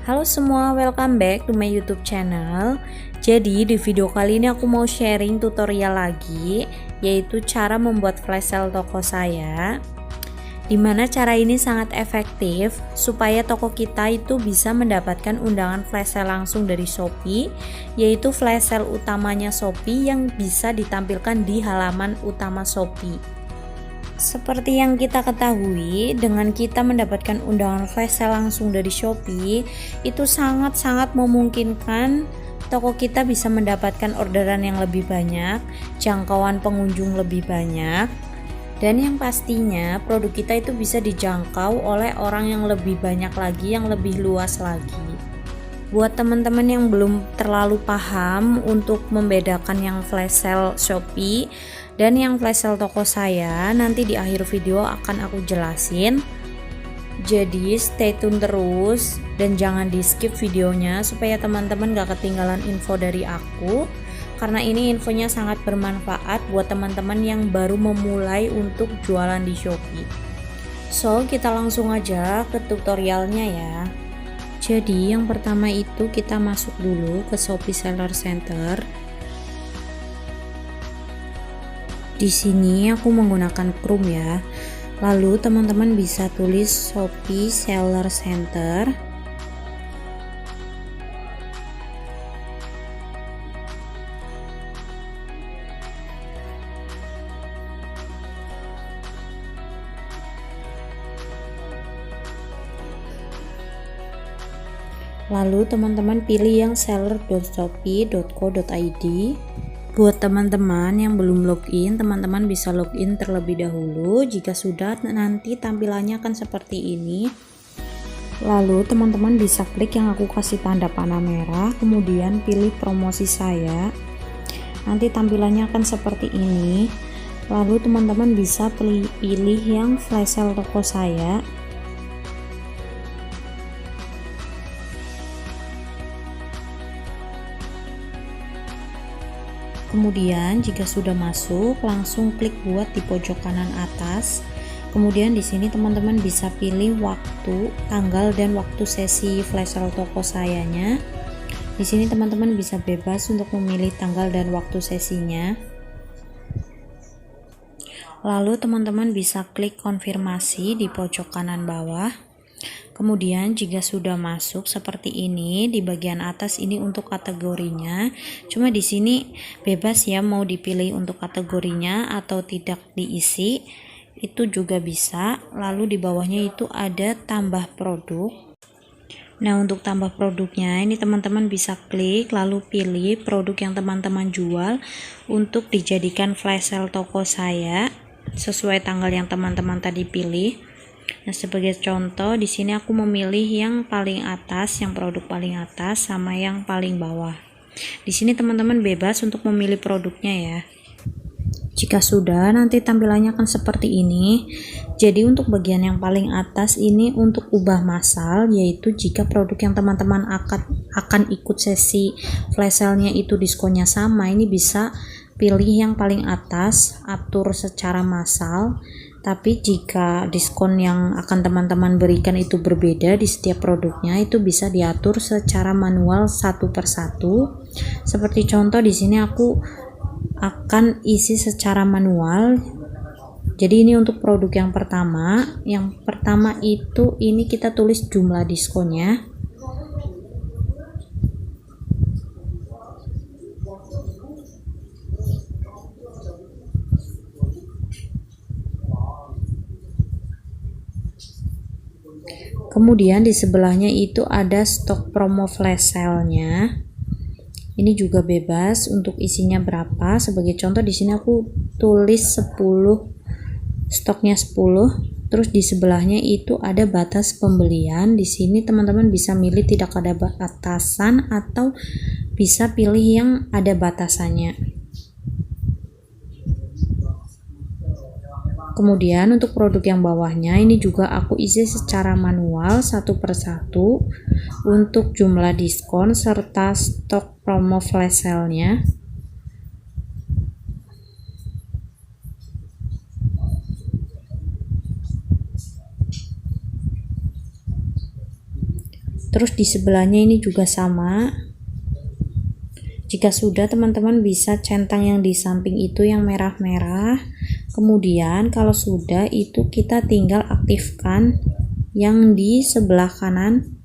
Halo semua, welcome back to my YouTube channel. Jadi di video kali ini aku mau sharing tutorial lagi, yaitu cara membuat flash sale toko saya. Dimana cara ini sangat efektif supaya toko kita itu bisa mendapatkan undangan flash sale langsung dari Shopee, yaitu flash sale utamanya Shopee yang bisa ditampilkan di halaman utama Shopee. Seperti yang kita ketahui, dengan kita mendapatkan undangan flash sale langsung dari Shopee, itu sangat-sangat memungkinkan toko kita bisa mendapatkan orderan yang lebih banyak, jangkauan pengunjung lebih banyak, dan yang pastinya produk kita itu bisa dijangkau oleh orang yang lebih banyak lagi, yang lebih luas lagi. Buat teman-teman yang belum terlalu paham untuk membedakan yang flash sale Shopee dan yang flash sale toko saya, nanti di akhir video akan aku jelasin. Jadi stay tune terus dan jangan di skip videonya supaya teman-teman gak ketinggalan info dari aku, karena ini infonya sangat bermanfaat buat teman-teman yang baru memulai untuk jualan di Shopee. So kita langsung aja ke tutorialnya ya. Jadi yang pertama itu kita masuk dulu ke Shopee Seller Center. Di sini aku menggunakan Chrome ya. Lalu teman-teman bisa tulis Shopee Seller Center. Lalu teman-teman pilih yang seller.shopee.co.id. Buat teman-teman yang belum login, teman-teman bisa login terlebih dahulu. Jika sudah, nanti tampilannya akan seperti ini. Lalu teman-teman bisa klik yang aku kasih tanda panah merah, kemudian pilih promosi saya. Nanti tampilannya akan seperti ini. Lalu teman-teman bisa pilih yang flash sale toko saya. Kemudian jika sudah masuk, langsung klik buat di pojok kanan atas. Kemudian di sini teman-teman bisa pilih waktu, tanggal dan waktu sesi flash sale toko sayanya. Di sini teman-teman bisa bebas untuk memilih tanggal dan waktu sesinya. Lalu teman-teman bisa klik konfirmasi di pojok kanan bawah. Kemudian jika sudah masuk seperti ini, di bagian atas ini untuk kategorinya. Cuma di sini bebas ya, mau dipilih untuk kategorinya atau tidak diisi, itu juga bisa. Lalu di bawahnya itu ada tambah produk. Nah, untuk tambah produknya ini teman-teman bisa klik lalu pilih produk yang teman-teman jual untuk dijadikan flash sale toko saya sesuai tanggal yang teman-teman tadi pilih. Nah, sebagai contoh di sini aku memilih yang paling atas, yang produk paling atas sama yang paling bawah. Di sini teman-teman bebas untuk memilih produknya ya. Jika sudah, nanti tampilannya akan seperti ini. Jadi untuk bagian yang paling atas ini untuk ubah massal, yaitu jika produk yang teman-teman akan ikut sesi flash sale-nya itu diskonnya sama, ini bisa pilih yang paling atas, atur secara massal. Tapi jika diskon yang akan teman-teman berikan itu berbeda di setiap produknya, itu bisa diatur secara manual satu persatu. Seperti contoh di sini aku akan isi secara manual. Jadi ini untuk produk yang pertama. Yang pertama itu ini kita tulis jumlah diskonnya. Kemudian di sebelahnya itu ada stok promo flash sale-nya. Ini juga bebas untuk isinya berapa. Sebagai contoh di sini aku tulis 10, stoknya 10. Terus di sebelahnya itu ada batas pembelian. Di sini teman-teman bisa milih tidak ada batasan atau bisa pilih yang ada batasannya. Kemudian untuk produk yang bawahnya ini juga aku isi secara manual satu persatu untuk jumlah diskon serta stok promo flash sale-nya. Terus di sebelahnya ini juga sama. Jika sudah, teman-teman bisa centang yang di samping itu yang merah-merah. Kemudian kalau sudah, itu kita tinggal aktifkan yang di sebelah kanan.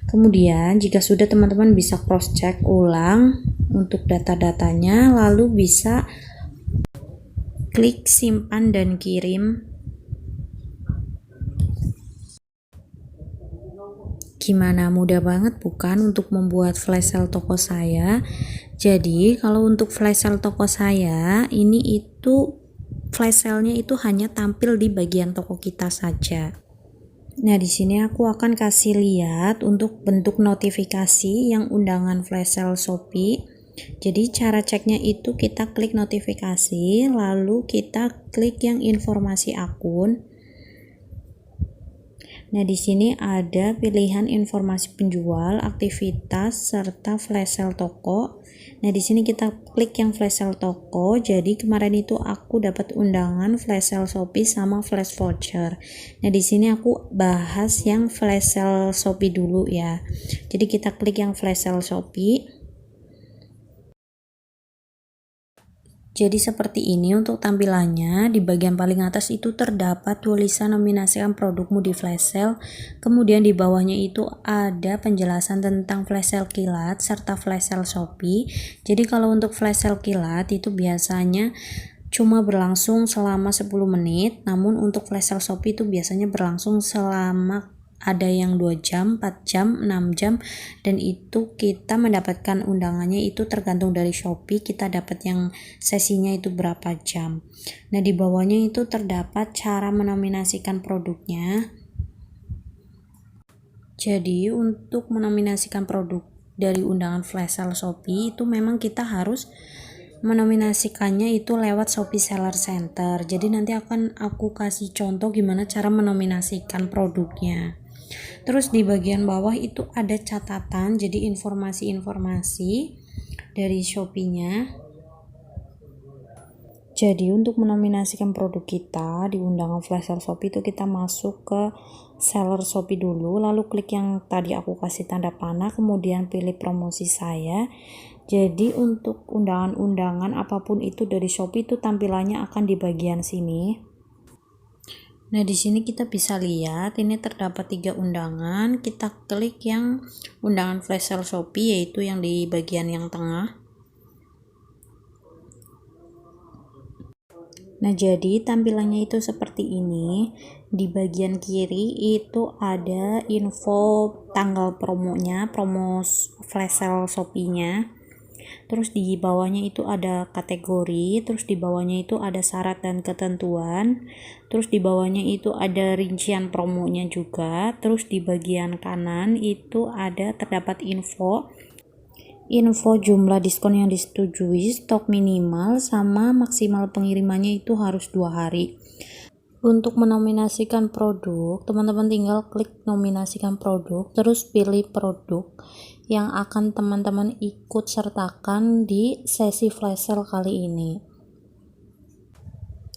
Kemudian jika sudah, teman-teman bisa cross check ulang untuk data-datanya, lalu bisa klik simpan dan kirim. Gimana, mudah banget bukan untuk membuat flash sale toko saya? Jadi kalau untuk flash sale toko saya ini itu flash sale-nya itu hanya tampil di bagian toko kita saja. Nah, di sini aku akan kasih lihat untuk bentuk notifikasi yang undangan flash sale Shopee. Jadi cara ceknya itu kita klik notifikasi, lalu kita klik yang informasi akun. Nah, di sini ada pilihan informasi penjual, aktivitas, serta flash sale toko. Nah, di sini kita klik yang flash sale toko. Jadi kemarin itu aku dapat undangan flash sale Shopee sama flash voucher. Nah, di sini aku bahas yang flash sale Shopee dulu ya. Jadi kita klik yang flash sale Shopee. Jadi seperti ini untuk tampilannya. Di bagian paling atas itu terdapat tulisan nominasikan produkmu di flash sale. Kemudian di bawahnya itu ada penjelasan tentang flash sale kilat serta flash sale Shopee. Jadi kalau untuk flash sale kilat itu biasanya cuma berlangsung selama 10 menit. Namun untuk flash sale Shopee itu biasanya berlangsung selama ada yang 2 jam, 4 jam, 6 jam, dan itu kita mendapatkan undangannya itu tergantung dari Shopee, kita dapat yang sesinya itu berapa jam. Nah, di bawahnya itu terdapat cara menominasikan produknya. Jadi untuk menominasikan produk dari undangan flash sale Shopee itu memang kita harus menominasikannya itu lewat Shopee Seller Center. Jadi nanti akan aku kasih contoh gimana cara menominasikan produknya. Terus di bagian bawah itu ada catatan, jadi informasi-informasi dari Shopee-nya. Jadi untuk menominasikan produk kita di undangan flash sale Shopee itu kita masuk ke seller Shopee dulu, lalu klik yang tadi aku kasih tanda panah, kemudian pilih promosi saya. Jadi untuk undangan-undangan apapun itu dari Shopee itu tampilannya akan di bagian sini. Nah, di sini kita bisa lihat ini terdapat 3 undangan. Kita klik yang undangan flash sale Shopee, yaitu yang di bagian yang tengah. Nah, jadi tampilannya itu seperti ini. Di bagian kiri itu ada info tanggal promonya, promo flash sale Shopee-nya. Terus di bawahnya itu ada kategori, terus di bawahnya itu ada syarat dan ketentuan, terus di bawahnya itu ada rincian promonya juga, terus di bagian kanan itu ada terdapat info jumlah diskon yang disetujui, stok minimal, sama maksimal pengirimannya itu harus 2 hari. Untuk menominasikan produk, teman-teman tinggal klik nominasikan produk, terus pilih produk yang akan teman-teman ikut sertakan di sesi flash sale kali ini.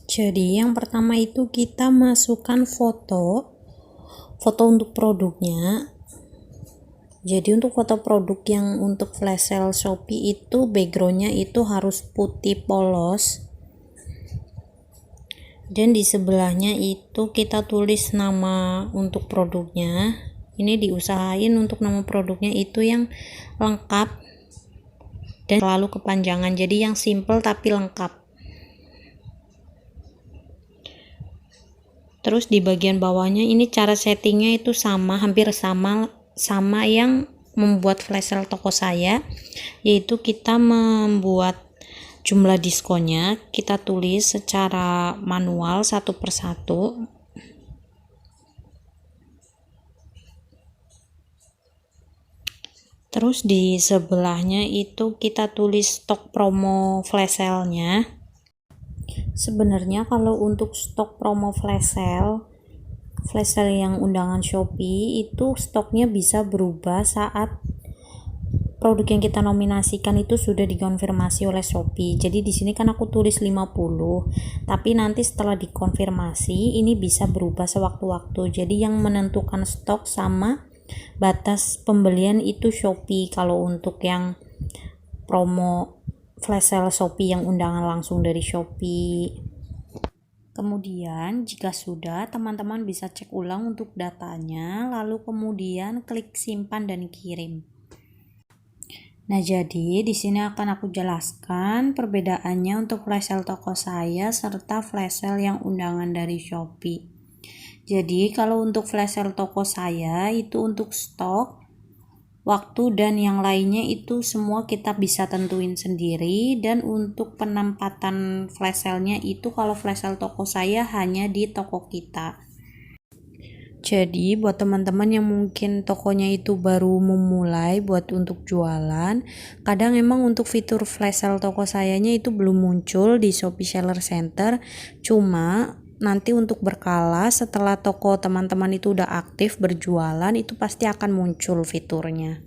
Jadi yang pertama itu kita masukkan foto untuk produknya. Jadi untuk foto produk yang untuk flash sale Shopee itu backgroundnya itu harus putih polos. Dan di sebelahnya itu kita tulis nama untuk produknya. Ini diusahain untuk nama produknya itu yang lengkap dan selalu kepanjangan, jadi yang simple tapi lengkap. Terus di bagian bawahnya ini cara settingnya itu sama, hampir sama yang membuat flash sale toko saya, yaitu kita membuat jumlah diskonnya, kita tulis secara manual satu persatu. Terus di sebelahnya itu kita tulis stok promo flash sale-nya. Sebenarnya kalau untuk stok promo flash sale yang undangan Shopee itu stoknya bisa berubah saat produk yang kita nominasikan itu sudah dikonfirmasi oleh Shopee. Jadi di sini kan aku tulis 50, tapi nanti setelah dikonfirmasi ini bisa berubah sewaktu-waktu. Jadi yang menentukan stok sama batas pembelian itu Shopee. Kalau untuk yang promo flash sale Shopee yang undangan langsung dari Shopee. Kemudian jika sudah, teman-teman bisa cek ulang untuk datanya, lalu kemudian klik simpan dan kirim. Nah, jadi di sini akan aku jelaskan perbedaannya untuk flash sale toko saya serta flash sale yang undangan dari Shopee. Jadi, kalau untuk flash sale toko saya itu untuk stok, waktu dan yang lainnya itu semua kita bisa tentuin sendiri, dan untuk penempatan flash sale-nya itu kalau flash sale toko saya hanya di toko kita. Jadi buat teman-teman yang mungkin tokonya itu baru memulai buat untuk jualan, kadang emang untuk fitur flash sale toko sayanya itu belum muncul di Shopee Seller Center. Cuma nanti untuk berkala setelah toko teman-teman itu udah aktif berjualan, itu pasti akan muncul fiturnya.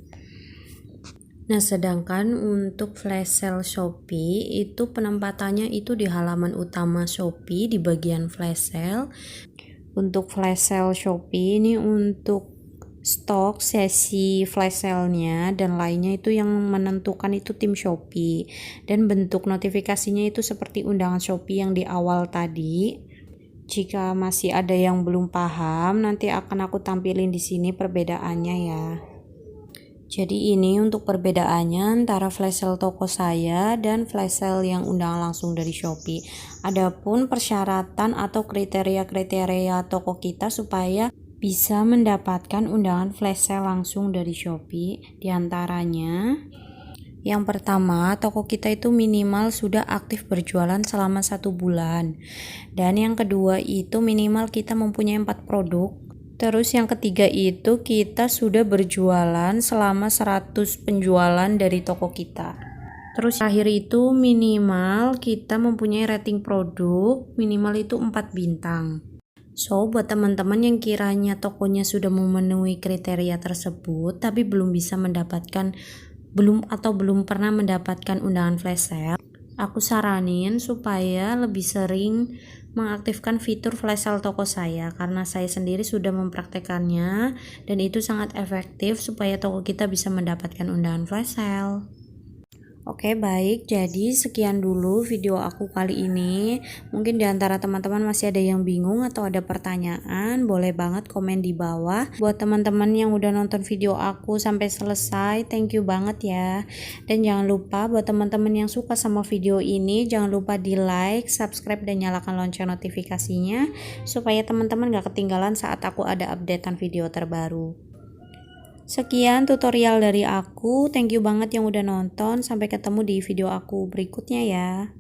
Nah, sedangkan untuk flash sale Shopee itu penempatannya itu di halaman utama Shopee di bagian flash sale. Untuk flash sale Shopee ini untuk stok, sesi flash sale-nya dan lainnya itu yang menentukan itu tim Shopee, dan bentuk notifikasinya itu seperti undangan Shopee yang di awal tadi. Jika masih ada yang belum paham, nanti akan aku tampilin di sini perbedaannya ya. Jadi ini untuk perbedaannya antara flash sale toko saya dan flash sale yang undangan langsung dari Shopee. Adapun persyaratan atau kriteria-kriteria toko kita supaya bisa mendapatkan undangan flash sale langsung dari Shopee, diantaranya yang pertama, toko kita itu minimal sudah aktif berjualan selama 1 bulan. Dan yang kedua itu minimal kita mempunyai 4 produk. Terus yang ketiga itu kita sudah berjualan selama 100 penjualan dari toko kita. Terus akhir itu minimal kita mempunyai rating produk minimal itu 4 bintang. So, buat teman-teman yang kiranya tokonya sudah memenuhi kriteria tersebut tapi belum pernah mendapatkan undangan flash sale, aku saranin supaya lebih sering mengaktifkan fitur flash sale toko saya, karena saya sendiri sudah mempraktekannya dan itu sangat efektif supaya toko kita bisa mendapatkan undangan flash sale. Oke, baik, jadi sekian dulu video aku kali ini. Mungkin diantara teman-teman masih ada yang bingung atau ada pertanyaan, boleh banget komen di bawah. Buat teman-teman yang udah nonton video aku sampai selesai, thank you banget ya. Dan jangan lupa buat teman-teman yang suka sama video ini, jangan lupa di like, subscribe, dan nyalakan lonceng notifikasinya supaya teman-teman gak ketinggalan saat aku ada updatean video terbaru. Sekian tutorial dari aku, thank you banget yang udah nonton, sampai ketemu di video aku berikutnya ya.